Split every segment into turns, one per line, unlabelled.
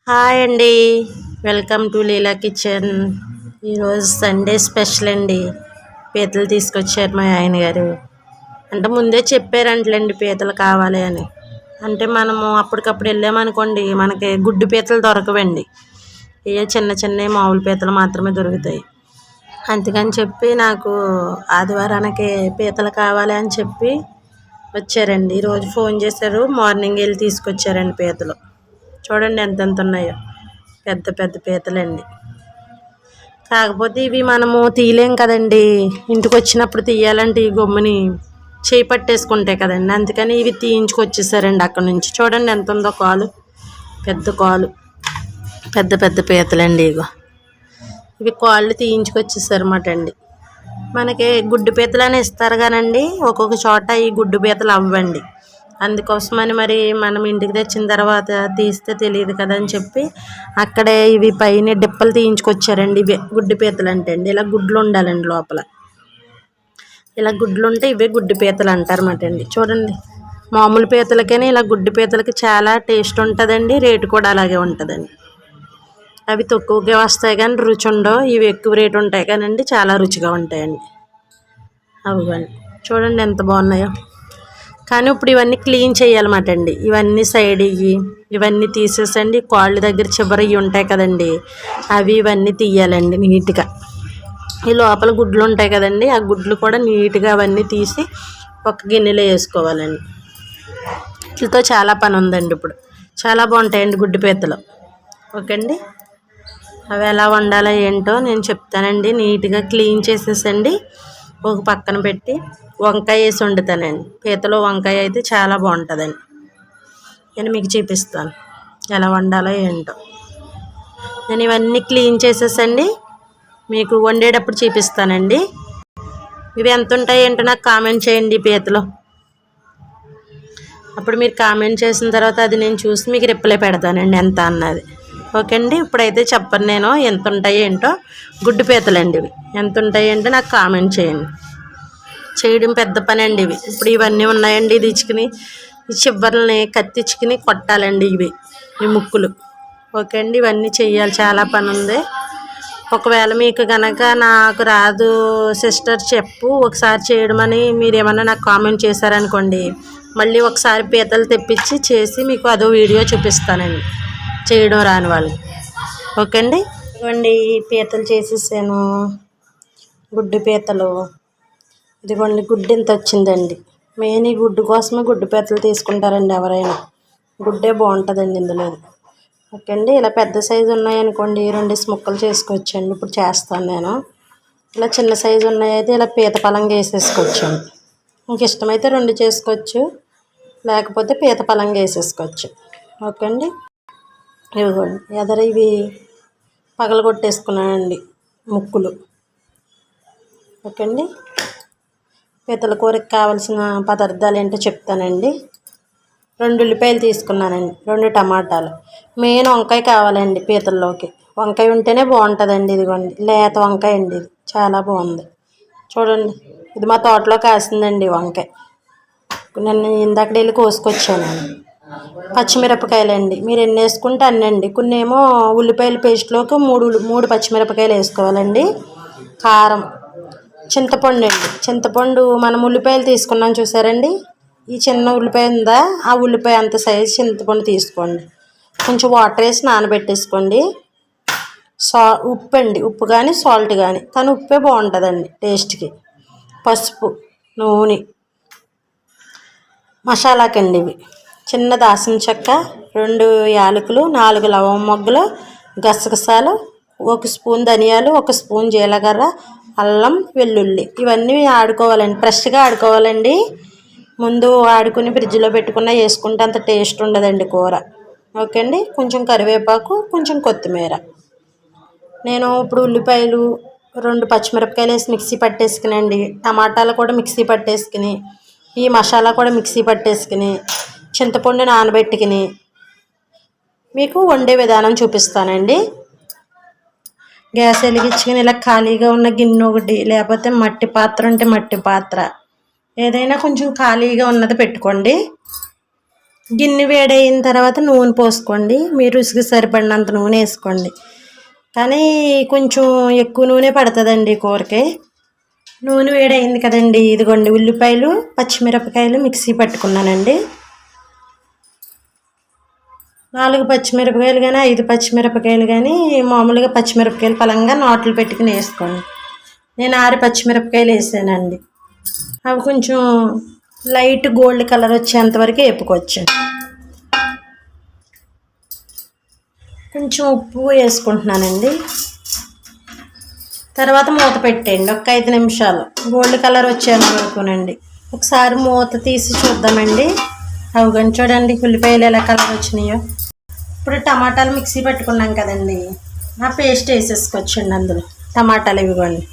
Hi అండి. Welcome to Leela kitchen. ఈరోజు Sunday special అండి. పీతలు తీసుకొచ్చారు మా ఆయన గారు. అంటే ముందే చెప్పారంటలేండి పీతలు కావాలి అని. అంటే మనము అప్పటికప్పుడు వెళ్ళామనుకోండి మనకి గుడ్డు పీతలు దొరకవండి. ఏ చిన్న చిన్న మామూలు పీతలు మాత్రమే దొరుకుతాయి. అందుకని చెప్పి నాకు ఆదివారానికి పీతలు కావాలి అని చెప్పి వచ్చారండి. ఈరోజు ఫోన్ చేశారు, మార్నింగ్ వెళ్ళి తీసుకొచ్చారండి పీతలు. చూడండి ఎంతెంత ఉన్నాయో, పెద్ద పెద్ద పీతలండి. కాకపోతే ఇవి మనము తీయలేం కదండి, ఇంటికి వచ్చినప్పుడు తీయాలంటే ఈ గమ్ముని చేయి పట్టేసుకుంటాయి కదండి. అందుకని ఇవి తీయించుకొచ్చేసారండి అక్కడ నుంచి. చూడండి ఎంత ఉందో కాలు, పెద్ద కాలు, పెద్ద పెద్ద పీతలండి. ఇవి కాళ్ళు తీయించుకొచ్చేసారన్నమాట అండి. మనకి గుడ్డు పీతలు అని ఇస్తారు కానండి, ఒక్కొక్క చోట ఈ గుడ్డు పీతలు అవ్వండి. అందుకోసమని మరి మనం ఇంటికి తెచ్చిన తర్వాత తీస్తే తెలియదు కదా అని చెప్పి అక్కడే ఇవి పైన డిప్పలు తీయించుకొచ్చారండి. ఇవే గుడ్డు పీతలు అంటే అండి. ఇలా గుడ్లు ఉండాలండి లోపల. ఇలా గుడ్లు ఉంటే ఇవే గుడ్డు పీతలు అంటారన్నమాట అండి. చూడండి, మామూలు పీతలకని ఇలా గుడ్డు పీతలకి చాలా టేస్ట్ ఉంటుందండి, రేటు కూడా అలాగే ఉంటుందండి. అవి తక్కువగా వస్తాయి కానీ రుచి ఉండవు. ఇవి ఎక్కువ రేటు ఉంటాయి కానండి చాలా రుచిగా ఉంటాయండి. అవిగోండి చూడండి ఎంత బాగున్నాయో. కానీ ఇప్పుడు ఇవన్నీ క్లీన్ చేయాలన్నమాట అండి. ఇవన్నీ సైడ్ ఇవన్నీ తీసేసండి. కాళ్ళు దగ్గర చివరి ఇవి ఉంటాయి కదండి, అవి ఇవన్నీ తీయాలండి నీట్గా. ఈ లోపల గుడ్లు ఉంటాయి కదండి, ఆ గుడ్లు కూడా నీట్గా అవన్నీ తీసి ఒక గిన్నెలో వేసుకోవాలండి. వీటితో చాలా పని ఉందండి. ఇప్పుడు చాలా బాగుంటాయండి గుడ్డు పీతలు. ఓకే అండి, అవి ఎలా వండాలో ఏంటో నేను చెప్తానండి. నీట్గా క్లీన్ చేసేసండి ఒక పక్కన పెట్టి వంకాయ వేసి వండుతానండి. పీతలో వంకాయ అయితే చాలా బాగుంటుందండి. నేను మీకు చూపిస్తాను ఎలా వండాలో ఏంటో. నేను ఇవన్నీ క్లీన్ చేసేసండి మీకు వండేటప్పుడు చూపిస్తానండి. ఇవి ఎంత ఉంటాయి ఏంటో నాకు కామెంట్ చేయండి పీతలు. అప్పుడు మీరు కామెంట్ చేసిన తర్వాత అది నేను చూసి మీకు రిప్లై పెడతానండి ఎంత అన్నది. ఓకే అండి, ఇప్పుడైతే చెప్పను నేను ఎంత ఉంటాయి ఏంటో. గుడ్డు పీతలండి ఇవి. ఎంత ఉంటాయి అంటే నాకు కామెంట్ చేయండి. చేయడం పెద్ద పని అండి ఇవి. ఇప్పుడు ఇవన్నీ ఉన్నాయండి, ఇది ఇచ్చుకుని ఈ చివరిని కత్తిచ్చుకుని కొట్టాలండి ఈ ముక్కులు. ఓకే అండి, ఇవన్నీ చెయ్యాలి, చాలా పని ఉంది. ఒకవేళ మీకు కనుక నాకు రాదు సిస్టర్ చెప్పు ఒకసారి చేయడం అని మీరు ఏమన్నా నాకు కామెంట్ చేశారనుకోండి, మళ్ళీ ఒకసారి పీతలు తెప్పించి చేసి మీకు అదో వీడియో చూపిస్తానండి చేయడం రాని వాళ్ళు. ఓకే అండి, ఇదిగోండి పీతలు చేసేసాను, గుడ్డు పీతలు. ఇదిగోండి గుడ్డు ఇంత వచ్చిందండి. మెయిన్ ఈ గుడ్డు కోసమే గుడ్డు పీతలు తీసుకుంటారండి ఎవరైనా. గుడ్డే బాగుంటుందండి ఇందులో. ఓకే అండి, ఇలా పెద్ద సైజు ఉన్నాయనుకోండి 2 ముక్కలు చేసుకోవచ్చండి. ఇప్పుడు చేస్తాను నేను. ఇలా చిన్న సైజు ఉన్నాయైతే ఇలా పీత పలంగా వేసేసుకోవచ్చండి. ఇంక ఇష్టమైతే 2 చేసుకోవచ్చు, లేకపోతే పీత పలంగా వేసేసుకోవచ్చు. ఓకే అండి, ఇవిగోండి ఇవి పగలగొట్టేసుకున్నానండి ముక్కులు. ఓకే అండి, పీతల కూరకి కావాల్సిన పదార్థాలు ఏంటో చెప్తానండి. 2 ఉల్లిపాయలు తీసుకున్నానండి, 2 టమాటాలు, మెయిన్ వంకాయ కావాలండి పీతల్లోకి. వంకాయ ఉంటేనే బాగుంటుందండి. ఇదిగోండి లేత వంకాయ అండి, ఇది చాలా బాగుంది. చూడండి, ఇది మా తోటలో కాసిందండి వంకాయ. నేను ఇందాక వెళ్ళి కోసుకొచ్చానండి. పచ్చిమిరపకాయలండి, మీరు ఎన్ని వేసుకుంటే అన్నండి. కొన్ని ఏమో ఉల్లిపాయల పేస్ట్లోకి 3 పచ్చిమిరపకాయలు వేసుకోవాలండి. కారం, చింతపండు అండి. చింతపండు మనం ఉల్లిపాయలు తీసుకున్నాం చూసారండి, ఈ చిన్న ఉల్లిపాయ ఉందా, ఆ ఉల్లిపాయ అంత సైజు చింతపండు తీసుకోండి. కొంచెం వాటర్ వేసి నానబెట్టేసుకోండి. ఉప్పు అండి, ఉప్పు కానీ సాల్ట్ కానీ ఉప్పే బాగుంటుందండి టేస్ట్కి. పసుపు, నూనె, మసాలాకండి ఇవి చిన్న దాల్చిన చెక్క, 2 యాలకులు, 4 లవంగ మొగ్గలు, గసగసాలు, 1 స్పూన్ ధనియాలు, 1 స్పూన్ జీలకర్ర, అల్లం, వెల్లుల్లి ఇవన్నీ ఆడుకోవాలండి. ఫ్రెష్గా ఆడుకోవాలండి. ముందు ఆడుకుని ఫ్రిడ్జ్లో పెట్టుకున్న వేసుకుంటే అంత టేస్ట్ ఉండదండి కూర. ఓకే అండి, కొంచెం కరివేపాకు, కొంచెం కొత్తిమీర. నేను ఇప్పుడు ఉల్లిపాయలు 2 పచ్చిమిరపకాయలు వేసి మిక్సీ పట్టేసుకునండి. టమాటాలు కూడా మిక్సీ పట్టేసుకుని, ఈ మసాలా కూడా మిక్సీ పట్టేసుకుని, చింతపండు నానబెట్టుకుని మీకు వండే విధానం చూపిస్తానండి. గ్యాస్ వెలిగించుకుని ఇలా ఖాళీగా ఉన్న గిన్నె ఒకటి, లేకపోతే మట్టి పాత్ర ఉంటే మట్టి పాత్ర, ఏదైనా కొంచెం ఖాళీగా ఉన్నది పెట్టుకోండి. గిన్నె వేడైన తర్వాత నూనె పోసుకోండి. మీరు రుచికి సరిపడినంత నూనె వేసుకోండి. కానీ కొంచెం ఎక్కువ నూనె పడుతుందండి కూరకి. నూనె వేడైంది కదండి, ఇదిగోండి ఉల్లిపాయలు పచ్చిమిరపకాయలు మిక్సీ పట్టుకున్నానండి. 4 పచ్చిమిరపకాయలు కానీ 5 పచ్చిమిరపకాయలు కానీ మామూలుగా పచ్చిమిరపకాయలు పలంగా నాట్లు పెట్టుకుని వేసుకోండి. నేను 6 పచ్చిమిరపకాయలు వేసానండి. అవి కొంచెం లైట్ గోల్డ్ కలర్ వచ్చేంతవరకు వేపుకోవచ్చు. కొంచెం ఉప్పు వేసుకుంటున్నానండి. తర్వాత మూత పెట్టండి ఒక 5 నిమిషాలు గోల్డ్ కలర్ వచ్చేంత వరకునండి. ఒకసారి మూత తీసి చూద్దామండి. అవి కానీ చూడండి ఉల్లిపాయలు ఎలా కలర్ వచ్చినాయో. ఇప్పుడు టమాటాలు మిక్సీ పెట్టుకున్నాం కదండి, ఆ పేస్ట్ వేసేసుకోవచ్చండి అందులో. టమాటాలు ఇవ్వండి.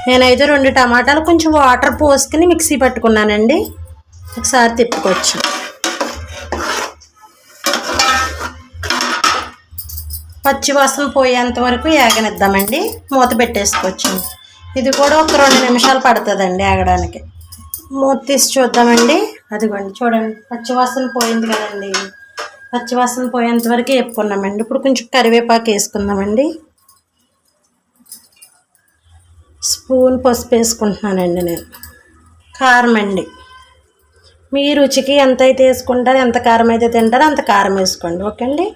నేనైతే 2 టమాటాలు కొంచెం వాటర్ పోసుకుని మిక్సీ పట్టుకున్నానండి. ఒకసారి తిప్పుకోవచ్చు. పచ్చి వాసన పోయేంత వరకు ఏగనిద్దామండి. మూత పెట్టేసుకోవచ్చు. ఇది కూడా ఒక 2 నిమిషాలు పడుతుందండి ఆగడానికి. మూత తీసి చూద్దామండి. అదిగోండి చూడండి పచ్చి వాసన పోయింది కదండి. పచ్చి వాసన పోయేంత వరకు వేపుకున్నామండి. ఇప్పుడు కొంచెం కరివేపాకు వేసుకుందామండి. స్పూన్ పసుపు వేసుకుంటున్నానండి నేను. కారం అండి, మీ రుచికి ఎంత అయితే వేసుకుంటారో, ఎంత కారం అయితే తింటారో అంత కారం వేసుకోండి. ఓకే అండి.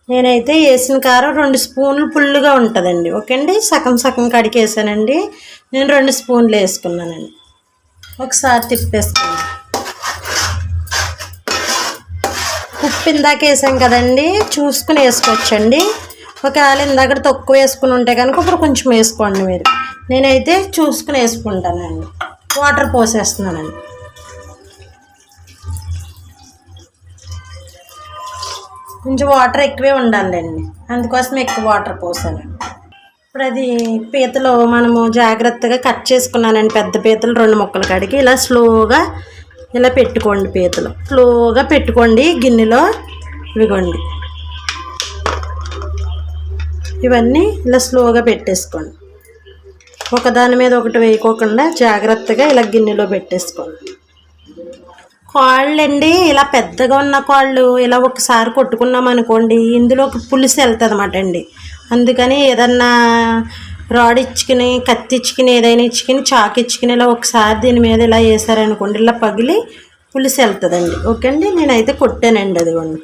నేనైతే వేసిన కారం 2 స్పూన్లు పుల్లుగా ఉంటుందండి. ఓకే అండి. సగం సగం కడికి వేసానండి. నేను 2 స్పూన్లు వేసుకున్నానండి. ఒకసారి తిప్పేసుకున్నాను. ఉప్పు ఇందాక వేసాం కదండి, చూసుకుని వేసుకోవచ్చండి. ఒకవేళ ఇందాక తక్కువ వేసుకుని ఉంటే కనుక ఇప్పుడు కొంచెం వేసుకోండి మీరు. నేనైతే చూసుకుని వేసుకుంటానండి. వాటర్ పోసేస్తున్నానండి. కొంచెం వాటర్ ఎక్కువే ఉండాలండి, అందుకోసం ఎక్కువ వాటర్ పోసానండి. ఇప్పుడు అది పీతలు మనము జాగ్రత్తగా కట్ చేసుకున్నానండి. పెద్ద పీతలు 2 ముక్కలు కడిగి ఇలా స్లోగా ఇలా పెట్టుకోండి. పీతలు స్లోగా పెట్టుకోండి గిన్నెలో. ఇవిగోండి ఇవన్నీ ఇలా స్లోగా పెట్టేసుకోండి. ఒకదాని మీద ఒకటి వేయకోకుండా జాగ్రత్తగా ఇలా గిన్నెలో పెట్టేసుకోండి. కాళ్ళు అండి, ఇలా పెద్దగా ఉన్న కాళ్ళు ఇలా ఒకసారి కొట్టుకున్నాం అనుకోండి, ఇందులోకి పులుసు వెళ్తుంది అన్నమాట అండి. అందుకని ఏదన్నా రాడ్ ఇచ్చుకుని, కత్తి ఇచ్చుకుని, ఏదైనా ఇచ్చుకుని, చాకు ఇచ్చుకుని ఇలా ఒకసారి దీని మీద ఇలా వేసారనుకోండి, ఇలా పగిలి పులుసు వెళ్తుందండి. ఓకే అండి. నేనైతే కొట్టానండి. అదిగోండి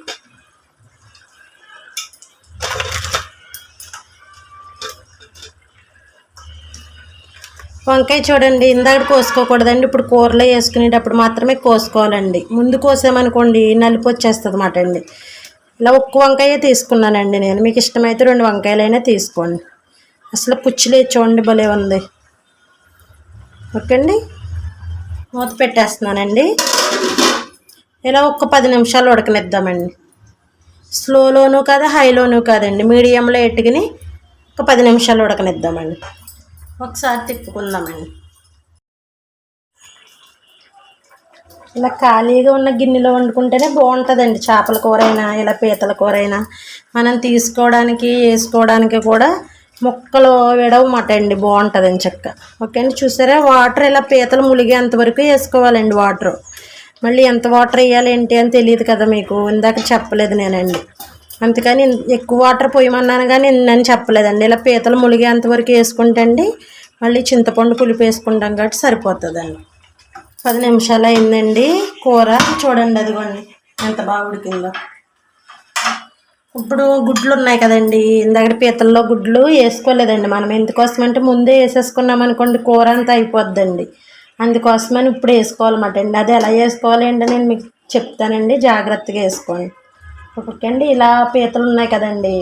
వంకాయ చూడండి, ఇందాక కోసుకోకూడదండి. ఇప్పుడు కూరలో వేసుకునేటప్పుడు మాత్రమే కోసుకోవాలండి. ముందు కోసామనుకోండి నలిపి వచ్చేస్తుంది అన్నమాట అండి. ఇలా ఒక్క వంకాయ తీసుకున్నానండి నేను. మీకు ఇష్టమైతే 2 వంకాయలైనా తీసుకోండి. అసలు పుచ్చులే చూడండి భలే ఉంది. ఓకే అండి. మూత పెట్టేస్తున్నానండి. ఇలా ఒక 10 నిమిషాలు ఉడకనిద్దామండి. స్లోలోనూ కాదు, హైలోనూ కాదండి, మీడియంలో ఎట్టుకుని ఒక 10 నిమిషాలు ఉడకనిద్దామండి. ఒకసారి తిప్పుకుందామండి. ఇలా ఖాళీగా ఉన్న గిన్నెలో వండుకుంటేనే బాగుంటుందండి. చేపల కూర అయినా ఇలా పీతల కూర అయినా మనం తీసుకోవడానికి వేసుకోవడానికి కూడా ముక్కలు విడవమాట అండి. బాగుంటుందండి చెక్క. ఓకే అండి. చూసారా వాటర్ ఇలా పీతలు ములిగేంతవరకు వేసుకోవాలండి వాటర్. మళ్ళీ ఎంత వాటర్ వేయాలి ఏంటి అని తెలియదు కదా మీకు, ఇందాక చెప్పలేదు నేనండి. అందుకని ఎక్కువ వాటర్ పోయమన్నాను కానీ నేను చెప్పలేదండి. ఇలా పీతలు ములిగేంతవరకు వేసుకుంటే అండి మళ్ళీ చింతపండు పులుపు వేసుకుంటాం కాబట్టి సరిపోతుందండి. 10 నిమిషాలు అయిందండి కూర. చూడండి అదిగోండి ఎంత బాగా ఉడికిందో. ఇప్పుడు గుడ్లు ఉన్నాయి కదండి, ఇందాక పీతల్లో గుడ్లు వేసుకోలేదండి మనం. ఎందుకోసమంటే ముందే వేసేసుకున్నాం అనుకోండి కూర అంతా అయిపోద్దండి. అందుకోసమని ఇప్పుడు వేసుకోవాలన్నమాట అండి. అది ఎలా వేసుకోవాలి అంటే నేను మీకు చెప్తానండి, జాగ్రత్తగా వేసుకోండి. ఓకే అండి. ఇలా పీతలు ఉన్నాయి కదండి,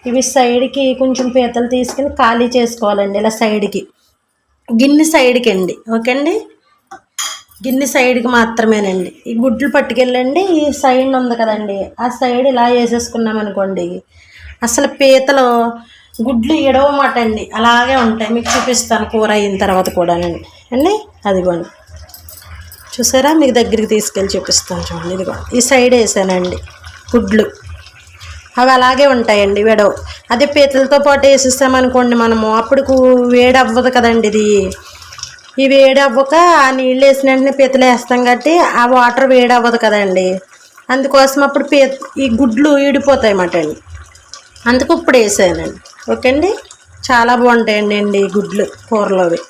ఇవి సైడ్కి కొంచెం పీతలు తీసుకుని ఖాళీ చేసుకోవాలండి. ఇలా సైడ్కి, గిన్నె సైడ్కి అండి. ఓకే అండి. గిన్నె సైడ్కి మాత్రమేనండి. ఈ గుడ్లు పట్టుకెళ్ళండి. ఈ సైడ్ ఉంది కదండి, ఆ సైడ్ ఇలా వేసేసుకున్నాం అనుకోండి అసలు పీతలు గుడ్లు ఎడవమాట అండి, అలాగే ఉంటాయి. మీకు చూపిస్తాను కూర అయిన తర్వాత కూడానండి అండి. అదిగోండి చూసారా, మీకు దగ్గరికి తీసుకెళ్ళి చూపిస్తాను చూడండి. ఇదిగోండి ఈ సైడ్ వేసానండి గుడ్లు, అవి అలాగే ఉంటాయండి విడవు. అదే పీతలతో పాటు వేసేస్తామనుకోండి మనము, అప్పుడు వేడి అవ్వదు కదండి. ఇది ఈ వేడి అవ్వక ఆ నీళ్ళు వేసిన వెంటనే పీతలు వేస్తాం కాబట్టి ఆ వాటర్ వేడి అవ్వదు కదండి, అందుకోసం అప్పుడు ఈ గుడ్లు ఈడిపోతాయి అన్నమాట అండి. అందుకు ఇప్పుడు వేసానండి. ఓకే అండి, చాలా బాగుంటాయండి ఈ గుడ్లు కూరలోవి.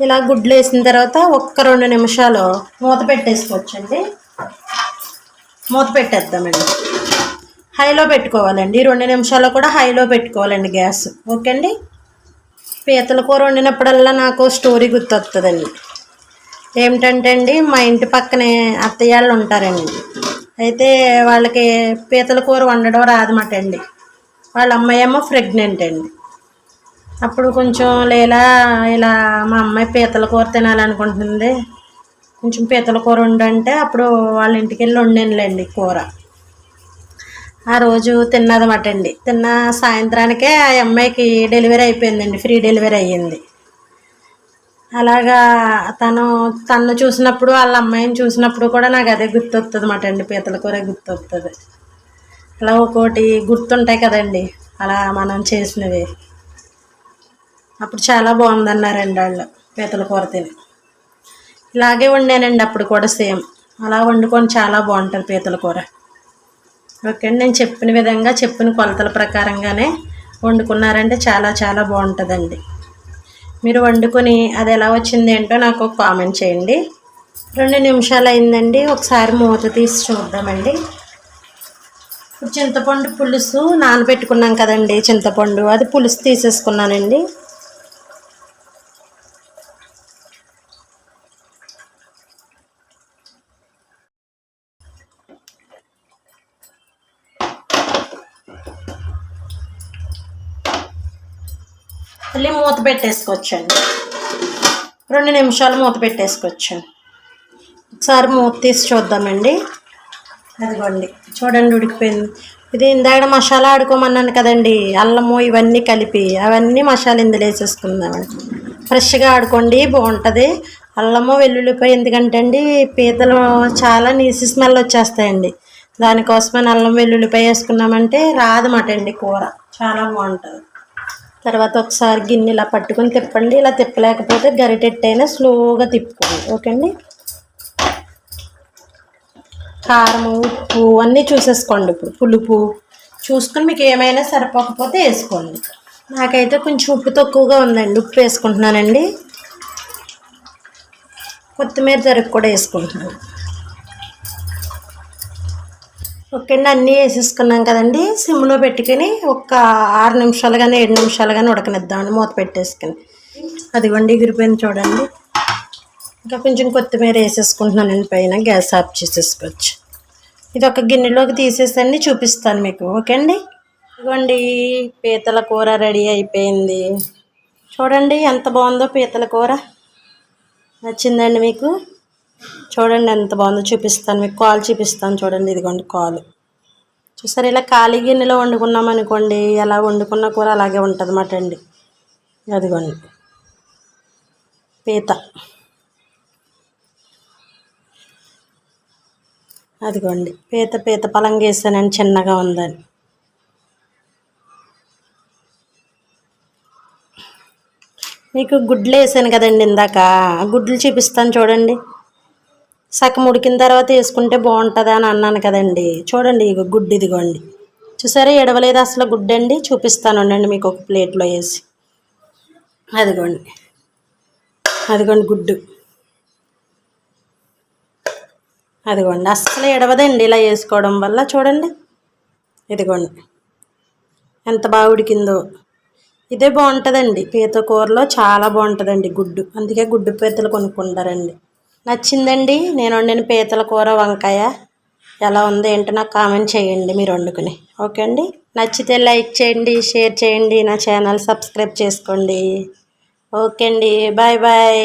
ఇలా గుడ్లు వేసిన తర్వాత ఒక్క 2 నిమిషాలు మూత పెట్టేసుకోవచ్చండి. మూత పెట్టేద్దామండి. హైలో పెట్టుకోవాలండి. 2 నిమిషాలు కూడా హైలో పెట్టుకోవాలండి గ్యాస్. ఓకే అండి. పీతల కూర వండినప్పుడల్లా నాకు స్టోరీ గుర్తొస్తుందండి. ఏమిటంటే అండి, మా ఇంటి పక్కనే అత్తయ్య వాళ్ళు ఉంటారండి. అయితే వాళ్ళకి పీతల కూర వండడం రాదన్నమాట అండి. వాళ్ళ అమ్మాయి ఏమో ప్రెగ్నెంట్ అండి. అప్పుడు కొంచెం ఇలా మా అమ్మాయి పీతల కూర తినాలనుకుంటుంది, కొంచెం పీతల కూర వండంటే అప్పుడు వాళ్ళ ఇంటికి వెళ్ళి వండానులేండి కూర. ఆ రోజు తిన్నదన్నమాట అండి. తిన్న సాయంత్రానికే ఆ అమ్మాయికి డెలివరీ అయిపోయిందండి, ఫ్రీ డెలివరీ అయ్యింది. అలాగా తను చూసినప్పుడు వాళ్ళ అమ్మాయిని చూసినప్పుడు కూడా నాకు అదే గుర్తొస్తుంది అన్నమాట అండి, పీతల కూర గుర్తొస్తుంది. అలా ఒక్కోటి గుర్తుంటాయి కదండి అలా మనం చేసినవి. అప్పుడు చాలా బాగుందన్నారండి వాళ్ళు పీతల కూర తిని. ఇలాగే వండానండి అప్పుడు కూడా సేమ్ అలా వండుకొని చాలా బాగుంటుంది పీతల కూర. ఓకే అండి, నేను చెప్పిన విధంగా చెప్పిన కొలతల ప్రకారంగానే వండుకున్నారంటే చాలా చాలా బాగుంటుందండి. మీరు వండుకొని అది ఎలా వచ్చింది ఏంటో నాకు కామెంట్ చేయండి. 2 నిమిషాలు అయిందండి, ఒకసారి మూత తీసి చూద్దామండి. ఇప్పుడు చింతపండు పులుసు నానబెట్టుకున్నాం కదండి, చింతపండు అది పులుసు తీసేసుకున్నానండి. మళ్ళీ మూత పెట్టేసుకోవచ్చండి. 2 నిమిషాలు మూత పెట్టేసుకోవచ్చండి. ఒకసారి మూత తీసి చూద్దామండి. అదిగోండి చూడండి ఉడికిపోయింది. ఇది ఇందాక మసాలా ఆడుకోమన్నాను కదండి, అల్లము ఇవన్నీ కలిపి అవన్నీ మసాలా ఇందులో వేసేసుకుందామండి. ఫ్రెష్గా ఆడుకోండి బాగుంటుంది. అల్లము వెల్లుల్లిపాయ ఎందుకంటే అండి పీతలు చాలా నీసి స్మెల్ వచ్చేస్తాయండి, దానికోసమని అల్లం వెల్లుల్లిపాయ వేసుకున్నామంటే రాదన్నమాట అండి కూర, చాలా బాగుంటుంది. తర్వాత ఒకసారి గిన్నె ఇలా పట్టుకొని తిప్పండి. ఇలా తిప్పలేకపోతే గరిటెట్టైనా స్లోగా తిప్పుకోండి. ఓకే అండి. కారం ఉప్పు అన్నీ చూసేసుకోండి. ఇప్పుడు పులుపు చూసుకొని మీకు ఏమైనా సరిపోకపోతే వేసుకోండి. నాకైతే కొంచెం ఉప్పు తక్కువగా ఉందండి, ఉప్పు వేసుకుంటున్నానండి. కొత్తిమీర తరుగు కూడా వేసుకుంటున్నాను. ఓకే అండి, అన్నీ వేసేసుకున్నాం కదండి. సిమ్లో పెట్టుకొని ఒక 6 నిమిషాలు కానీ 7 నిమిషాలు కానీ ఉడకనిద్దామండి మూత పెట్టేసుకొని. అదిగోండి ఎగిరిపోయింది చూడండి. ఇంకా కొంచెం కొత్తిమీర వేసేసుకుంటున్నానండి పైన. గ్యాస్ ఆఫ్ చేసేసుకోవచ్చు. ఇది ఒక గిన్నెలోకి తీసేసండి చూపిస్తాను మీకు. ఓకే అండి. ఇదిగోండి పీతల కూర రెడీ అయిపోయింది. చూడండి ఎంత బాగుందో పీతల కూర. నచ్చిందండి మీకు? చూడండి ఎంత బాగుందో. చూపిస్తాను మీకు, కాలు చూపిస్తాను చూడండి. ఇదిగోండి కాలు చూసారు. ఇలా ఖాళీ గిన్నెలో వండుకున్నాం అనుకోండి, ఎలా వండుకున్న కూర అలాగే ఉంటుంది అన్నమాట అండి. అదిగోండి పీత, అదిగోండి పీత పలంగా వేసానండి, చిన్నగా ఉందని. మీకు గుడ్లు వేసాను కదండి ఇందాక, గుడ్లు చూపిస్తాను చూడండి. సగం ఉడికిన తర్వాత వేసుకుంటే బాగుంటుంది అని అన్నాను కదండి. చూడండి ఇక గుడ్డు ఇదిగోండి. చూసారా ఎడవలేదు అసలు గుడ్డు అండి. చూపిస్తాను అండి మీకు ఒక ప్లేట్లో వేసి. అదిగోండి గుడ్డు, అదిగోండి అస్సలు ఎడవదండి ఇలా వేసుకోవడం వల్ల. చూడండి ఇదిగోండి ఎంత బాగా ఉడికిందో. ఇదే బాగుంటుందండి పీత కూరలో, చాలా బాగుంటుందండి గుడ్డు. అందుకే గుడ్డు పీతలు కొనుక్కుంటారండి. నచ్చిందండి నేను వండిన పీతల కూర వంకాయ. ఎలా ఉందో ఏంటో నాకు కామెంట్ చేయండి మీరు వండుకుని. ఓకే అండి. నచ్చితే లైక్ చేయండి, షేర్ చేయండి, నా ఛానల్ సబ్స్క్రైబ్ చేసుకోండి. ఓకే అండి, బాయ్ బాయ్.